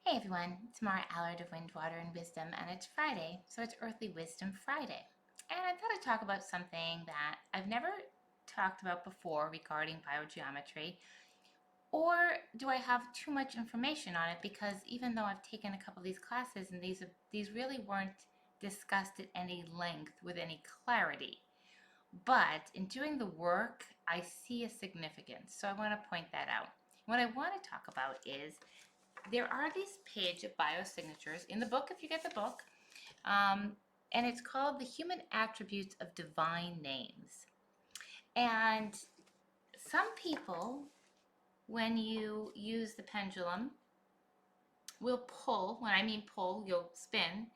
Hey everyone, it's Mara Allard of Wind, Water, and Wisdom, and it's Friday, so it's Earthly Wisdom Friday. And I thought I'd talk about something that I've never talked about before regarding biogeometry, or do I have too much information on it? Because even though I've taken a couple of these classes and these really weren't discussed at any length with any clarity. But in doing the work, I see a significance, so I want to point that out. What I want to talk about is there are these page of biosignatures in the book, if you get the book, and it's called The Human Attributes of Divine Names. And some people, when you use the pendulum, will pull. When I mean pull, you'll spin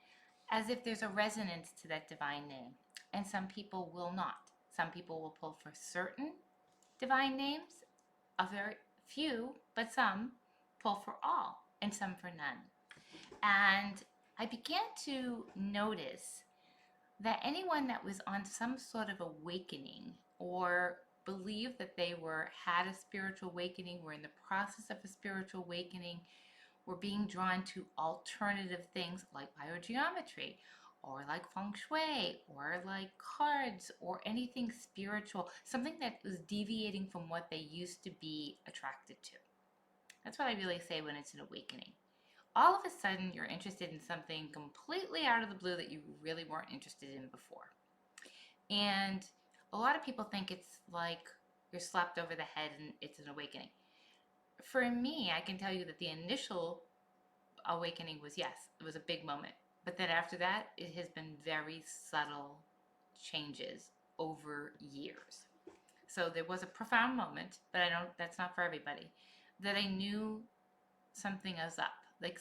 as if there's a resonance to that divine name. And some people will not. Some people will pull for certain divine names, a very few, but some pull for all, and some for none. And I began to notice that anyone that was on some sort of awakening or believed that they had a spiritual awakening, were in the process of a spiritual awakening, were being drawn to alternative things like biogeometry or like feng shui or like cards or anything spiritual, something that was deviating from what they used to be attracted to. That's what I really say when it's an awakening. All of a sudden you're interested in something completely out of the blue that you really weren't interested in before. And a lot of people think it's like you're slapped over the head and it's an awakening. For me, I can tell you that the initial awakening was, yes, it was a big moment. But then after that, it has been very subtle changes over years. So there was a profound moment, but I don't that's not for everybody, that I knew something was up. Like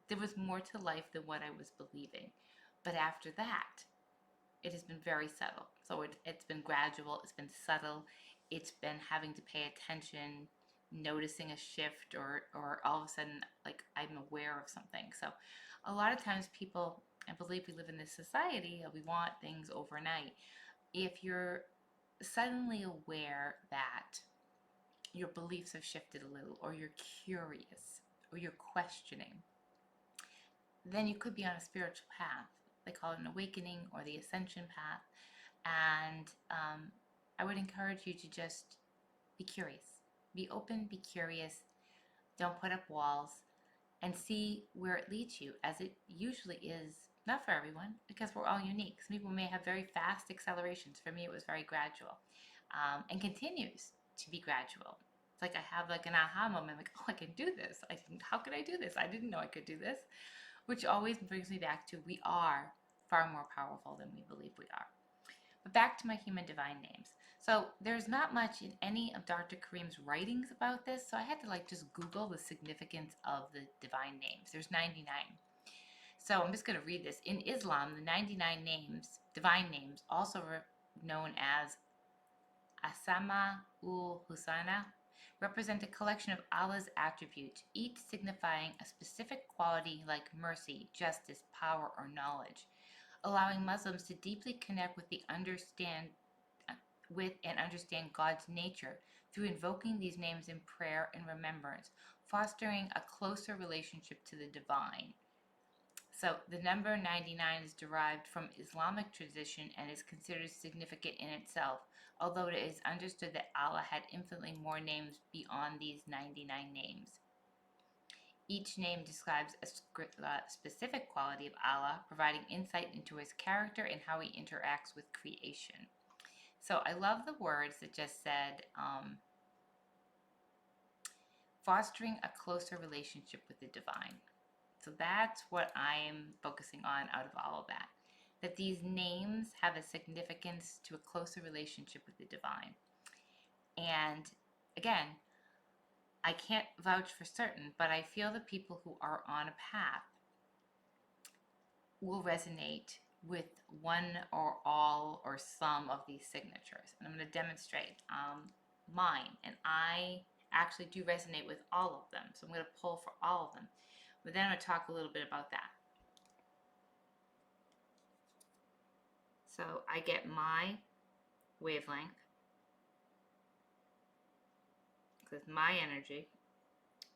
there was more to life than what I was believing. But after that, it has been very subtle. So it's been gradual, it's been subtle, it's been having to pay attention, noticing a shift, or all of a sudden, like I'm aware of something. So a lot of times people, I believe we live in this society, we want things overnight. If you're suddenly aware that your beliefs have shifted a little, or you're curious, or you're questioning, then you could be on a spiritual path. They call it an awakening or the ascension path. And I would encourage you to just be curious, be open, be curious. Don't put up walls, and see where it leads you, as it usually is not for everyone because we're all unique. Some people may have very fast accelerations. For me, it was very gradual, and continues to be gradual. It's like I have like an aha moment, like, oh, I can do this. How could I do this? I didn't know I could do this, which always brings me back to we are far more powerful than we believe we are. But back to my human divine names. So there's not much in any of Dr. Karim's writings about this, so I had to like just Google the significance of the divine names. There's 99. So I'm just going to read this. In Islam, the 99 names, divine names, also known as Asama ul Husana, represent a collection of Allah's attributes, each signifying a specific quality like mercy, justice, power, or knowledge, allowing Muslims to deeply connect with and understand God's nature through invoking these names in prayer and remembrance, fostering a closer relationship to the divine. So the number 99 is derived from Islamic tradition and is considered significant in itself, although it is understood that Allah had infinitely more names beyond these 99 names. Each name describes a specific quality of Allah, providing insight into his character and how he interacts with creation. So I love the words that just said, fostering a closer relationship with the divine. So that's what I'm focusing on out of all of that. That these names have a significance to a closer relationship with the divine. And again, I can't vouch for certain, but I feel the people who are on a path will resonate with one or all or some of these signatures. And I'm going to demonstrate mine. And I actually do resonate with all of them. So I'm going to pull for all of them. But then I'm going to talk a little bit about that. So I get my wavelength with my energy.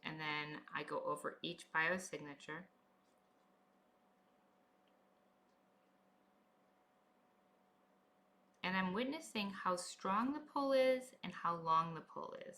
and then I go over each biosignature. And I'm witnessing how strong the pull is and how long the pull is.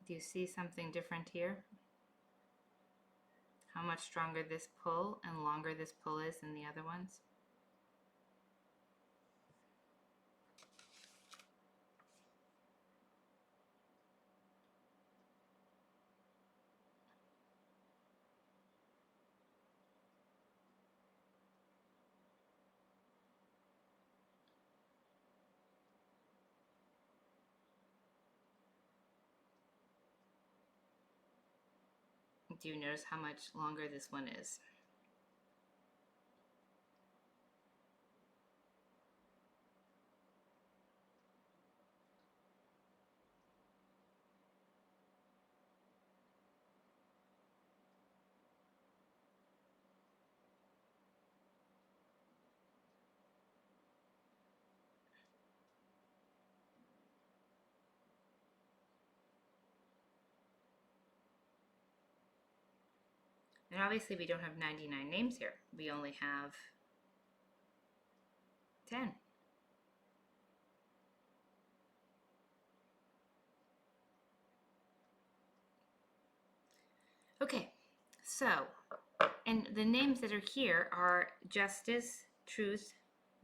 Do you see something different here? How much stronger this pull and longer this pull is than the other ones? Do you notice how much longer this one is? And obviously we don't have 99 names here. We only have 10. Okay, so, and the names that are here are Justice, Truth,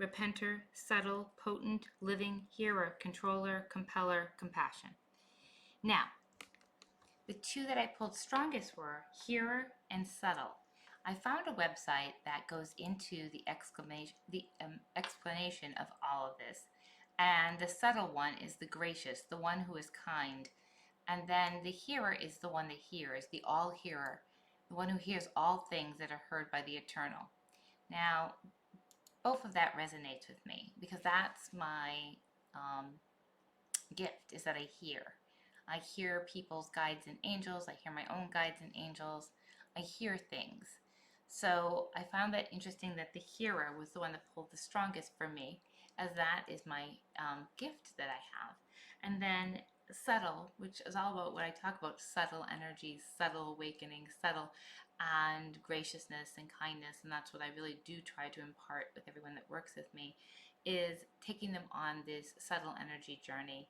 Repenter, Subtle, Potent, Living, Hearer, Controller, Compeller, Compassion. Now, the two that I pulled strongest were Hearer and Subtle. I found a website that goes into the explanation of all of this. And the subtle one is the gracious, the one who is kind. And then the hearer is the one that hears, the all hearer, the one who hears all things that are heard by the eternal. Now, both of that resonates with me because that's my gift, is that I hear. I hear people's guides and angels. I hear my own guides and angels. I hear things. So I found that interesting that the hearer was the one that pulled the strongest for me, as that is my gift that I have. And then subtle, which is all about what I talk about, subtle energies, subtle awakening, subtle and graciousness and kindness. And that's what I really do try to impart with everyone that works with me, is taking them on this subtle energy journey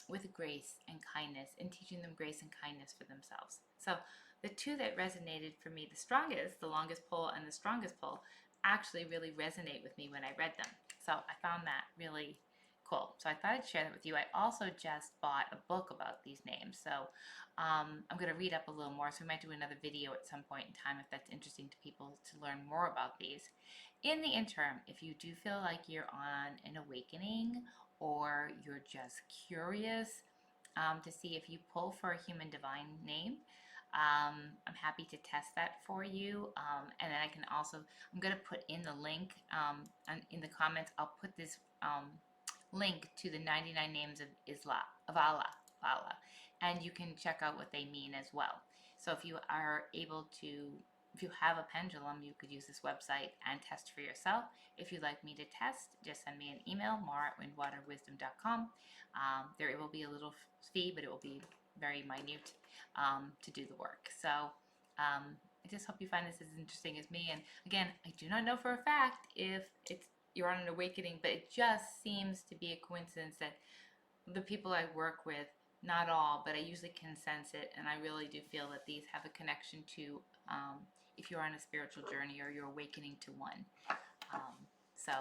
with grace and kindness, and teaching them grace and kindness for themselves. So the two that resonated for me the strongest, the longest pull and the strongest pull, actually really resonate with me when I read them. So I found that really cool. So I thought I'd share that with you. I also just bought a book about these names. So I'm going to read up a little more. So we might do another video at some point in time if that's interesting to people to learn more about these. In the interim, if you do feel like you're on an awakening or you're just curious to see if you pull for a human divine name, I'm happy to test that for you. And then I can also, I'm going to put in the link in the comments. I'll put this link to the 99 names of Allah, and you can check out what they mean as well. So if you are able to, if you have a pendulum, you could use this website and test for yourself. If you'd like me to test, just send me an email, mara@windwaterwisdom.com. There will be a little fee, but it will be very minute to do the work. So I just hope you find this as interesting as me. And again, I do not know for a fact if you're on an awakening, but it just seems to be a coincidence that the people I work with, not all, but I usually can sense it, and I really do feel that these have a connection to if you're on a spiritual journey or you're awakening to one. So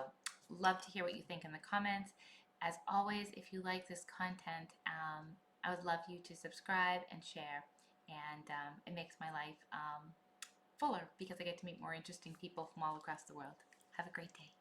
love to hear what you think in the comments. As always, if you like this content, I would love you to subscribe and share, and it makes my life fuller because I get to meet more interesting people from all across the world. Have a great day.